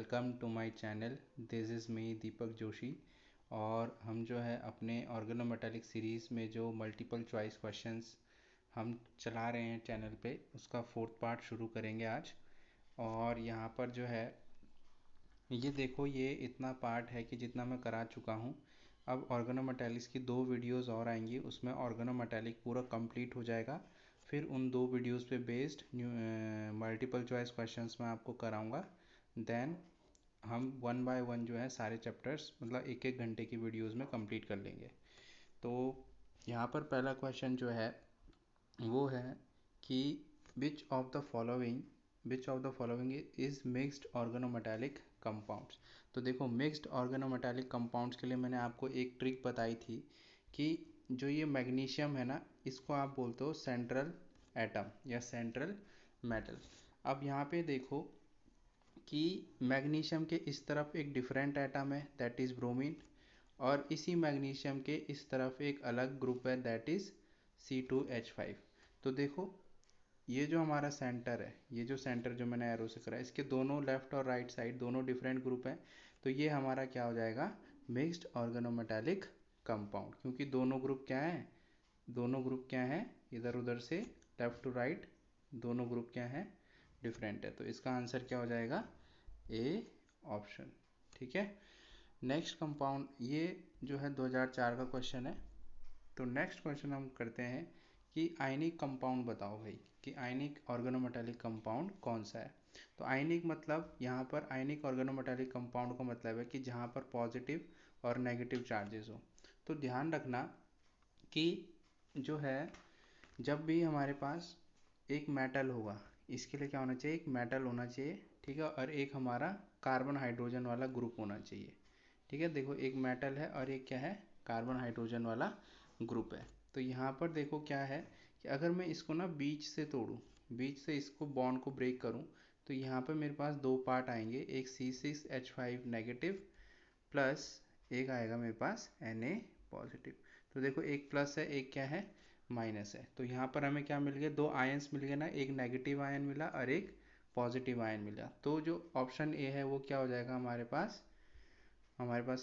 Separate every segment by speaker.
Speaker 1: Welcome to my channel. This is me Deepak Joshi. और हम जो है अपने ऑर्गेनोमेटालिक सीरीज़ में जो मल्टीपल चॉइस क्वेश्चंस हम चला रहे हैं चैनल पे, उसका फोर्थ पार्ट शुरू करेंगे आज। और यहाँ पर जो है ये देखो, ये इतना पार्ट है कि जितना मैं करा चुका हूँ। अब ऑर्गेनोमेटालिक्स की 2 वीडियोस और आएंगी, उसमें ऑर्गेनोमेटालिक पूरा कंप्लीट हो जाएगा। फिर उन 2 वीडियोस पे बेस्ड मल्टीपल चॉइस क्वेश्चंस मैं आपको कराऊंगा। देन हम 1 बाय 1 जो है सारे चैप्टर्स, मतलब 1-1 घंटे की वीडियोस में कंप्लीट कर लेंगे। तो यहाँ पर पहला क्वेश्चन जो है वो है कि which of the following is mixed organometallic compounds. तो देखो, मिक्स्ड ऑर्गेनोमेटालिक कंपाउंड्स के लिए मैंने आपको एक ट्रिक बताई थी कि जो ये मैग्नीशियम है ना, इसको आप बोलते हो सेंट्रल एटम या सेंट्रल मेटल। अब यहाँ पे देखो कि मैग्नीशियम के इस तरफ एक डिफरेंट एटम है, दैट इज़ ब्रोमीन। और इसी मैग्नीशियम के इस तरफ एक अलग ग्रुप है, दैट इज़ C2H5। तो देखो, ये जो हमारा सेंटर है, ये जो सेंटर जो मैंने एरो से करा है, इसके दोनों लेफ्ट और राइट साइड दोनों डिफरेंट ग्रुप हैं। तो ये हमारा क्या हो जाएगा, मिक्स्ड ऑर्गेनोमेटालिक कंपाउंड। क्योंकि दोनों ग्रुप क्या हैं, इधर उधर से लेफ्ट टू राइट दोनों ग्रुप क्या हैं, डिफरेंट है। तो इसका आंसर क्या हो जाएगा, ए ऑप्शन। ठीक है। नेक्स्ट कंपाउंड, ये जो है 2004 का क्वेश्चन है। तो नेक्स्ट क्वेश्चन हम करते हैं कि आयनिक कंपाउंड बताओ भाई, कि आयनिक ऑर्गेनोमेटालिक कंपाउंड कौन सा है। तो आयनिक मतलब, यहाँ पर आयनिक ऑर्गेनोमेटालिक कंपाउंड का मतलब है कि जहाँ पर पॉजिटिव और नेगेटिव चार्जेस हो। तो ध्यान रखना कि जो है, जब भी हमारे पास एक मेटल होगा, इसके लिए क्या होना चाहिए, एक मेटल होना चाहिए, ठीक है, और एक हमारा कार्बन हाइड्रोजन वाला ग्रुप होना चाहिए। ठीक है, देखो एक मेटल है और एक क्या है, कार्बन हाइड्रोजन वाला ग्रुप है। तो यहाँ पर देखो क्या है कि अगर मैं इसको ना बीच से तोड़ूँ, बीच से इसको बॉन्ड को ब्रेक करूँ, तो यहाँ पे मेरे पास 2 पार्ट आएंगे, एक C6H5 नेगेटिव प्लस एक आएगा मेरे पास Na पॉजिटिव। तो देखो, एक प्लस है, एक क्या है, माइनस है। तो यहाँ पर हमें क्या मिल गया, 2 आयंस मिल गए ना, एक नेगेटिव आयन मिला और एक पॉजिटिव आयन मिला। तो जो ऑप्शन ए है वो क्या हो जाएगा, हमारे पास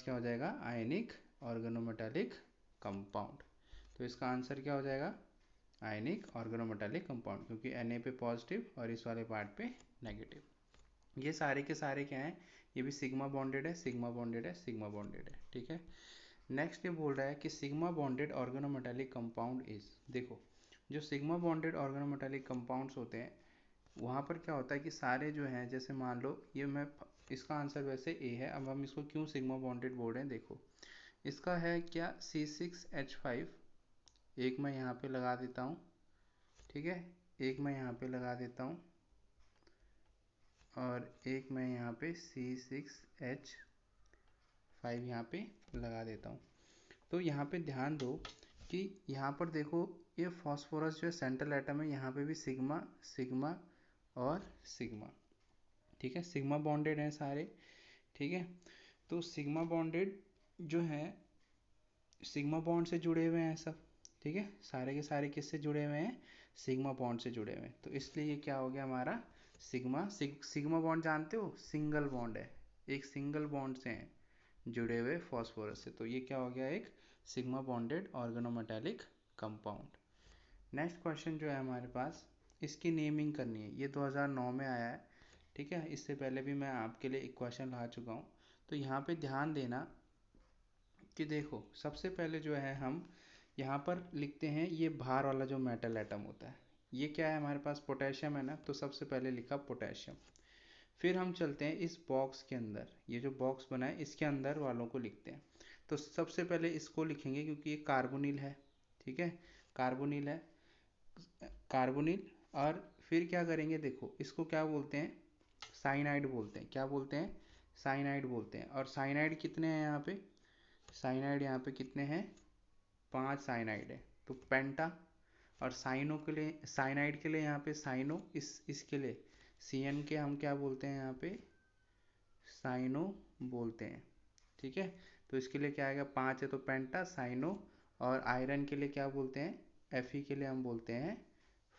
Speaker 1: क्या हो जाएगा, आयनिक ऑर्गेनोमेटालिक कंपाउंड। तो इसका आंसर क्या हो जाएगा, आयनिक ऑर्गेनोमेटालिक कंपाउंड, क्योंकि Na पे पॉजिटिव और इस वाले पार्ट पे नेगेटिव। ये सारे के सारे क्या हैं, ये भी सिग्मा बॉन्डेड है, सिग्मा बॉन्डेड है, सिग्मा बॉन्डेड है। ठीक है। नेक्स्ट ये बोल रहा है कि sigma bonded organometallic compound is. देखो, जो सिग्मा बॉन्डेड ऑर्गेनोमेटालिक कंपाउंड्स होते हैं, वहाँ पर क्या होता है कि सारे जो हैं, जैसे मान लो ये मैं, इसका आंसर वैसे ए है। अब हम इसको क्यों सिग्मा बॉन्डेड बोल रहे हैं, देखो इसका है क्या, C6H5, एक मैं यहाँ पे लगा देता हूँ, ठीक है, एक मैं यहाँ पे लगा देता हूँ और एक मैं यहाँ पे C6H5 यहाँ पे लगा देता हूँ। तो यहाँ पे ध्यान दो कि यहाँ पर देखो, ये फॉस्फोरस जो है सेंट्रल एटम है, यहाँ पे भी सिग्मा सिग्मा और सिग्मा। ठीक है, सिग्मा बॉन्डेड हैं सारे। ठीक है, तो सिग्मा बॉन्डेड जो है, सिग्मा बॉन्ड से जुड़े हुए हैं सब। ठीक है, सारे के सारे किससे जुड़े हुए हैं, सिग्मा बॉन्ड से जुड़े हुए हैं। तो इसलिए ये क्या हो गया हमारा, सिग्मा बॉन्ड जानते हो, सिंगल बॉन्ड है, एक सिंगल बॉन्ड से हैं जुड़े हुए फॉस्फोरस से। तो ये क्या हो गया, एक sigma bonded organometallic compound. Next question जो है हमारे पास, इसकी नेमिंग करनी है। ये 2009 में आया है। ठीक है, इससे पहले भी मैं आपके लिए एक क्वेश्चन ला चुका हूँ। तो यहाँ पे ध्यान देना कि देखो, सबसे पहले जो है हम यहाँ पर लिखते हैं, ये भार वाला जो मेटल एटम होता है, ये क्या है हमारे पास, पोटेशियम है ना। तो सबसे पहले लिखा पोटेशियम। फिर हम चलते हैं इस बॉक्स के अंदर, ये जो बॉक्स बना है इसके अंदर वालों को लिखते हैं। तो सबसे पहले इसको लिखेंगे क्योंकि ये कार्बोनिल है। ठीक है, कार्बोनिल है, कार्बोनिल। और फिर क्या करेंगे, देखो इसको क्या बोलते हैं, साइनाइड बोलते हैं। क्या बोलते हैं, साइनाइड बोलते हैं। और साइनाइड कितने हैं यहाँ पे, साइनाइड यहाँ पे कितने हैं, 5 साइनाइड है। तो पेंटा। और साइनो के लिए, साइनाइड के लिए यहाँ पे साइनो, इसके लिए CN के हम क्या बोलते हैं यहाँ पे, साइनो बोलते हैं। ठीक है, तो इसके लिए क्या आएगा, 5 है तो पेंटा साइनो। और आयरन के लिए क्या बोलते हैं, Fe के लिए हम बोलते हैं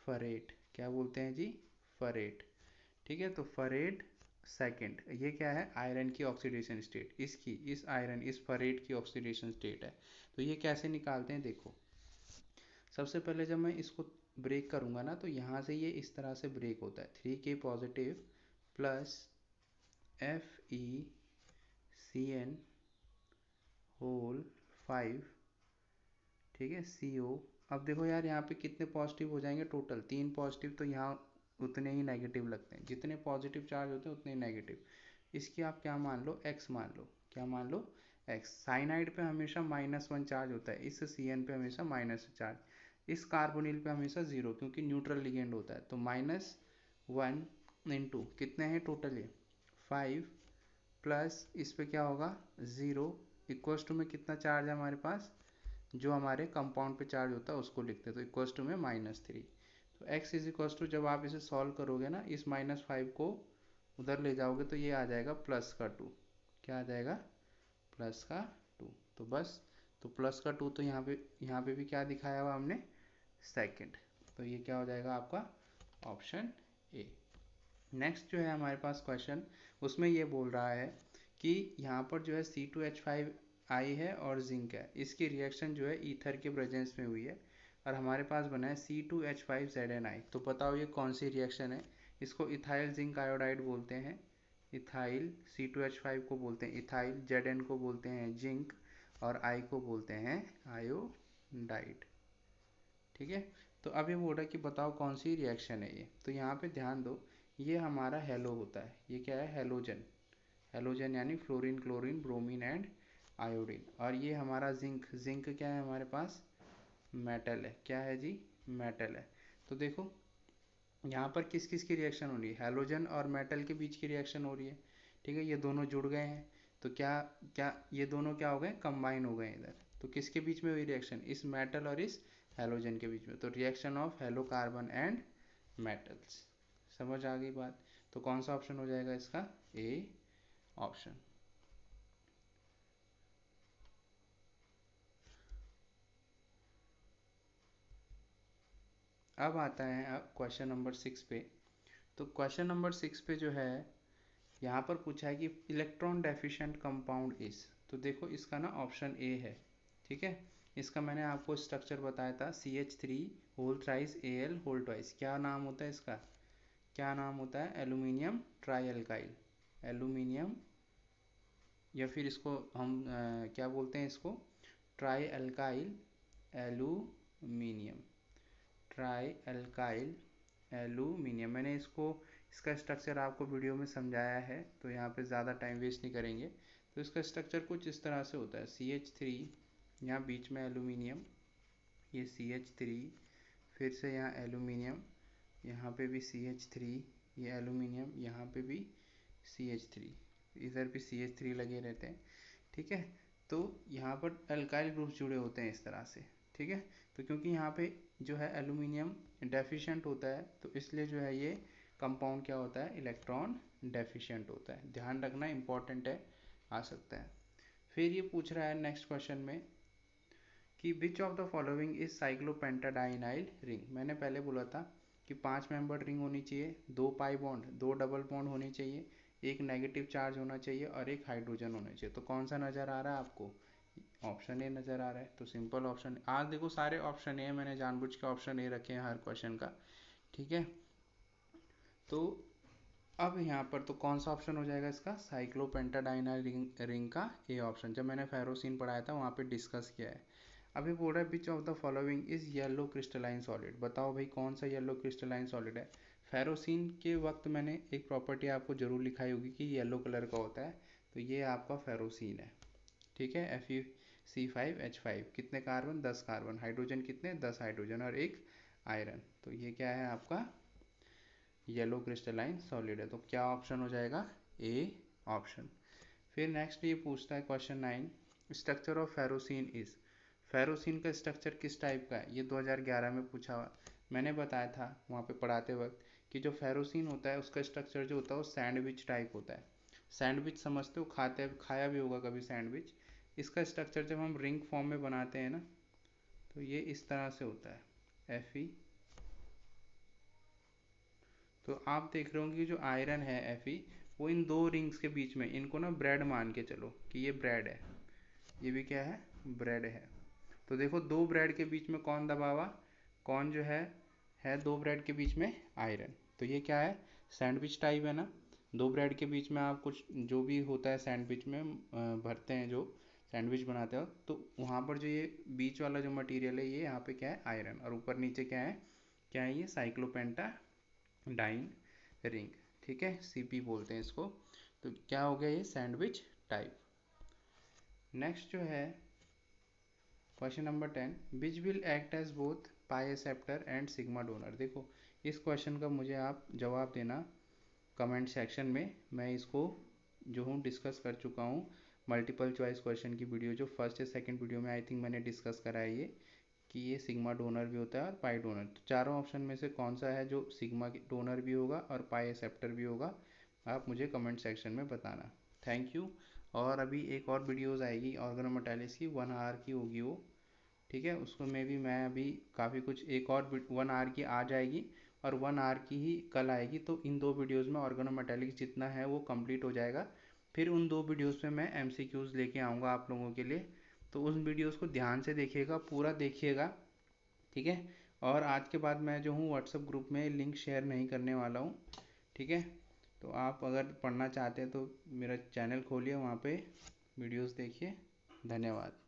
Speaker 1: फरेट। क्या बोलते हैं जी, फरेट। ठीक है, तो फरेट सेकंड, ये क्या है, आयरन की ऑक्सीडेशन स्टेट, इस आयरन, इस फेरेट की ऑक्सीडेशन स्टेट है। तो ये कैसे निकालते हैं, देखो सबसे पहले जब मैं इसको ब्रेक करूंगा ना, तो यहाँ से ये इस तरह से ब्रेक होता है, 3K positive plus FeCN whole 5, ठीक है, CO। अब देखो यार यहाँ पे कितने पॉजिटिव हो जाएंगे, टोटल 3 पॉजिटिव, तो यहाँ उतने ही नेगेटिव लगते हैं, जितने पॉजिटिव चार्ज होते हैं उतने ही नेगेटिव। इसकी आप क्या मान लो, x मान लो, क्या मान लो, x। साइनाइड पे हमेशा -1 चार्ज होता है, इस CN पे हमेशा माइनस चार्ज, इस कार्बोनिल पे हमेशा 0, क्योंकि न्यूट्रल लिगेंड होता है। तो -1 इंटू कितने हैं टोटल, ये 5 प्लस इस पे क्या होगा 0, इक्वल्स टू में कितना चार्ज है हमारे पास, जो हमारे कंपाउंड पे चार्ज होता है उसको लिखते हैं, तो इक्वल्स टू में -3। तो x इज इक्वल्स टू, जब आप इसे सॉल्व करोगे ना, इस -5 को उधर ले जाओगे तो ये आ जाएगा +2, क्या आ जाएगा, +2। तो बस, तो +2, तो यहाँ पे भी क्या दिखाया हुआ हमने, सेकंड। तो ये क्या हो जाएगा आपका ऑप्शन ए। नेक्स्ट जो है हमारे पास क्वेश्चन, उसमें ये बोल रहा है कि यहाँ पर जो है C2H5 है और जिंक है, इसकी रिएक्शन जो है ईथर के प्रेजेंस में हुई है, और हमारे पास बना है C2H5ZnI। तो बताओ ये कौन सी रिएक्शन है, इसको इथाइल जिंक आयोडाइड बोलते हैं, इथाइल, C2H5 को बोलते हैं इथाइल, Zn को बोलते हैं जिंक, और I को बोलते हैं आयोडाइड, ठीक है। तो अब ये बोल रहा है कि बताओ कौन सी रिएक्शन है ये। तो यहाँ पे ध्यान दो, ये हमारा हेलो होता है, ये क्या है, हेलोजन, हेलोजन यानी fluorine, chlorine, bromine and iodine. और ये हमारा जिंक, जिंक क्या है हमारे पास, मेटल है, क्या है जी, मेटल है। तो देखो यहाँ पर किस किस की रिएक्शन हो रही है, हेलोजन और मेटल के बीच की रिएक्शन हो रही है, ठीक है, ये दोनों जुड़ गए हैं। तो क्या क्या ये दोनों क्या हो गए, कंबाइन हो गए इधर। तो किसके बीच में हुई रिएक्शन, इस मेटल और इस हेलोजन के बीच में, तो reaction of hello carbon and metals. समझ आ गई बात। तो कौन सा ऑप्शन हो जाएगा इसका, ए ऑप्शन। अब आता है अब क्वेश्चन नंबर 6 पे। तो क्वेश्चन नंबर 6 पे जो है यहाँ पर पूछा है कि इलेक्ट्रॉन डेफिशिएंट कंपाउंड इज। तो देखो इसका ना ऑप्शन ए है, ठीक है। इसका मैंने आपको स्ट्रक्चर बताया था, CH3 whole thrice Al whole twice. क्या नाम होता है इसका, क्या नाम होता है, एल्यूमिनियम ट्राई एल्काइल, एल्यूमिनियम, या फिर इसको हम क्या बोलते हैं इसको, try alkyl aluminium, try alkyl aluminium. मैंने इसको, इसका स्ट्रक्चर आपको वीडियो में समझाया है, तो यहाँ पे ज़्यादा टाइम वेस्ट नहीं करेंगे। तो इसका स्ट्रक्चर कुछ इस तरह से होता है, CH3, यहाँ बीच में एल्यूमिनियम, ये CH3, फिर से यहाँ एल्यूमिनियम, यहाँ पे भी CH3, ये एल्यूमिनियम, यहाँ पे भी CH3, इधर भी CH3 लगे रहते हैं, ठीक है। तो यहाँ पर अल्काइल ग्रुप्स जुड़े होते हैं इस तरह से, ठीक है। तो क्योंकि यहाँ पे जो है एल्यूमिनियम डेफिशिएंट होता है, तो इसलिए जो है ये कंपाउंड क्या होता है, इलेक्ट्रॉन डेफिशिएंट होता है। ध्यान रखना, इंपॉर्टेंट है, आ सकता है। फिर ये पूछ रहा है नेक्स्ट क्वेश्चन में कि which of the following is cyclopentadienyl ring. मैंने पहले बोला था कि 5 मेंबर रिंग होनी चाहिए, 2 पाई बॉन्ड, 2 डबल बॉन्ड होने चाहिए, एक नेगेटिव चार्ज होना चाहिए और एक हाइड्रोजन होना चाहिए। तो कौन सा नज़र आ रहा है आपको, ऑप्शन ए नज़र आ रहा है। तो सिंपल ऑप्शन, आज देखो सारे ऑप्शन ए, मैंने जानबूझ के ऑप्शन ए रखे हैं हर क्वेश्चन का, ठीक है। तो अब यहाँ पर तो कौन सा ऑप्शन हो जाएगा इसका, साइक्लोपेंटाडाइनाइल रिंग का ए ऑप्शन। जब मैंने फेरोसिन पढ़ाया था वहाँ पे डिस्कस किया है। अभी बोल रहा है which of the following is yellow crystalline solid. बताओ भाई कौन सा येलो क्रिस्टलाइन सॉलिड है। फेरोसिन के वक्त मैंने एक प्रॉपर्टी आपको जरूर लिखाई होगी कि येलो कलर का होता है, तो ये आपका फेरोसिन है, ठीक है। FeC5H5, कितने कार्बन, 10 कार्बन, हाइड्रोजन कितने, 10 हाइड्रोजन और एक आयरन। तो ये क्या है आपका येलो क्रिस्टलाइन सॉलिड है। तो क्या ऑप्शन हो जाएगा, ए ऑप्शन। फिर नेक्स्ट ये पूछता है question 9, structure of ferrocene is. Ferrocene का स्ट्रक्चर किस टाइप का है, ये 2011 में पूछा हुआ। मैंने बताया था वहाँ पे पढ़ाते वक्त कि जो फेरोसिन होता है उसका स्ट्रक्चर जो होता है वो सैंडविच टाइप होता है। सैंडविच समझते हो, खाते खाया भी होगा कभी सैंडविच। इसका स्ट्रक्चर जब हम रिंग फॉर्म में बनाते हैं ना, तो ये इस तरह से होता है, Fe। तो आप देख रहे होंगे कि जो आयरन है Fe, वो इन दो रिंग्स के बीच में, इनको ना ब्रेड मान के चलो कि ये ब्रेड है, ये भी क्या है, ब्रेड है। तो देखो दो ब्रेड के बीच में कौन दबा हुआ, कौन जो है दो ब्रेड के बीच में आयरन। तो ये क्या है, सैंडविच टाइप है ना। दो ब्रेड के बीच में आप कुछ जो भी होता है सैंडविच में भरते हैं, जो सैंडविच बनाते हो, तो वहाँ पर जो ये बीच वाला जो मटेरियल है, ये यहाँ पे क्या है, आयरन, और ऊपर नीचे क्या है ये साइक्लोपेंटा डाइन रिंग, ठीक है, सीपी बोलते हैं इसको। तो क्या हो गया, ये सैंडविच टाइप। नेक्स्ट जो है question number 10, which will act as both pi acceptor and sigma donor. देखो इस क्वेश्चन का मुझे आप जवाब देना कमेंट सेक्शन में। मैं इसको जो हूँ डिस्कस कर चुका हूँ, मल्टीपल चॉइस क्वेश्चन की वीडियो जो फर्स्ट या सेकंड वीडियो में आई थिंक मैंने डिस्कस करा है ये, कि ये सिग्मा डोनर भी होता है और पाई डोनर। तो चारों ऑप्शन में से कौन सा है जो सिग्मा डोनर भी होगा और पाई एक्सेप्टर भी होगा, आप मुझे कमेंट सेक्शन में बताना। Thank you. और अभी एक और वीडियोस आएगी ऑर्गेनोमेटालिक्स की, 1 आवर की होगी वो, ठीक है, उसको में भी मैं अभी काफ़ी कुछ, एक और 1 आवर की आ जाएगी और 1 आवर की ही कल आएगी। तो इन दो वीडियोस में ऑर्गेनोमेटालिक्स जितना है वो कंप्लीट हो जाएगा। फिर उन दो वीडियोस में मैं एमसीक्यूज लेके आऊँगा आप लोगों के लिए। तो उन वीडियोस को ध्यान से देखिएगा, पूरा देखिएगा, ठीक है। और आज के बाद मैं जो हूँ व्हाट्सएप ग्रुप में लिंक शेयर नहीं करने वाला हूँ, ठीक है। तो आप अगर पढ़ना चाहते हैं तो मेरा चैनल खोलिए, वहाँ पे वीडियोस देखिए। धन्यवाद।